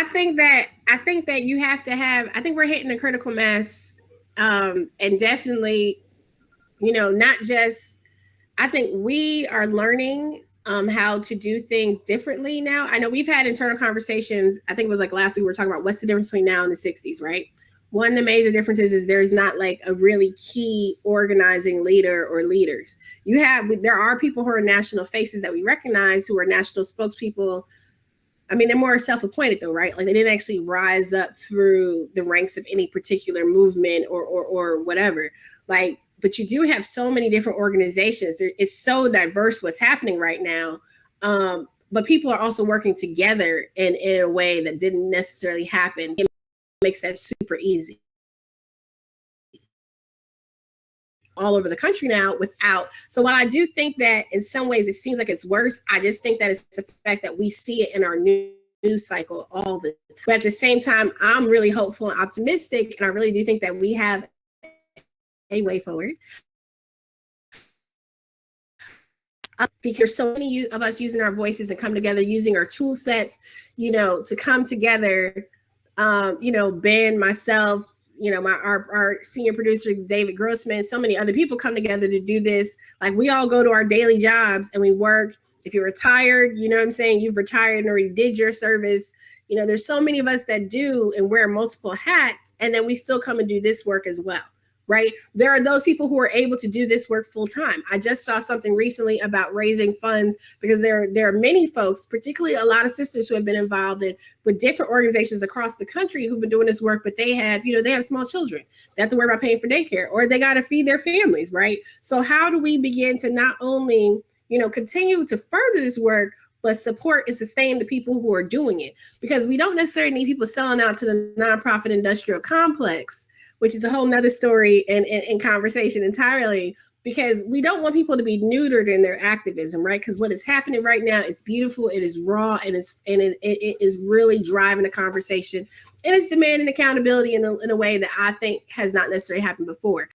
I think that you have to have. I think we're hitting a critical mass, and definitely, not just. I think we are learning how to do things differently now. I know we've had internal conversations. I think it was like last week we were talking about what's the difference between now and the '60s, right? One of the major differences is there's not like a really key organizing leader or leaders. There are people who are national faces that we recognize who are national spokespeople. I mean, they're more self-appointed though, right? Like they didn't actually rise up through the ranks of any particular movement or whatever. Like, but you do have so many different organizations. It's so diverse what's happening right now. But people are also working together in a way that didn't necessarily happen. It makes that super easy all over the country now without. So while I do think that in some ways it seems like it's worse, I just think that it's the fact that we see it in our news cycle all the time. But at the same time, I'm really hopeful and optimistic, and I really do think that we have a way forward. Because there's so many of us using our voices and come together, using our tool sets, to come together. Ben, myself, our senior producer, David Grossman, so many other people come together to do this. Like we all go to our daily jobs and we work. If you're retired, you know what I'm saying? You've retired and already did your service. There's so many of us that do and wear multiple hats, and then we still come and do this work as well. Right? There are those people who are able to do this work full time. I just saw something recently about raising funds because there are many folks, particularly a lot of sisters who have been involved with different organizations across the country who've been doing this work, but they have small children. They have to worry about paying for daycare, or they got to feed their families, right? So how do we begin to not only, continue to further this work, but support and sustain the people who are doing it? Because we don't necessarily need people selling out to the nonprofit industrial complex, which is a whole nother story and conversation entirely, because we don't want people to be neutered in their activism, right? Because what is happening right now, it's beautiful, it is raw, and it is really driving the conversation, and it's demanding accountability in a way that I think has not necessarily happened before.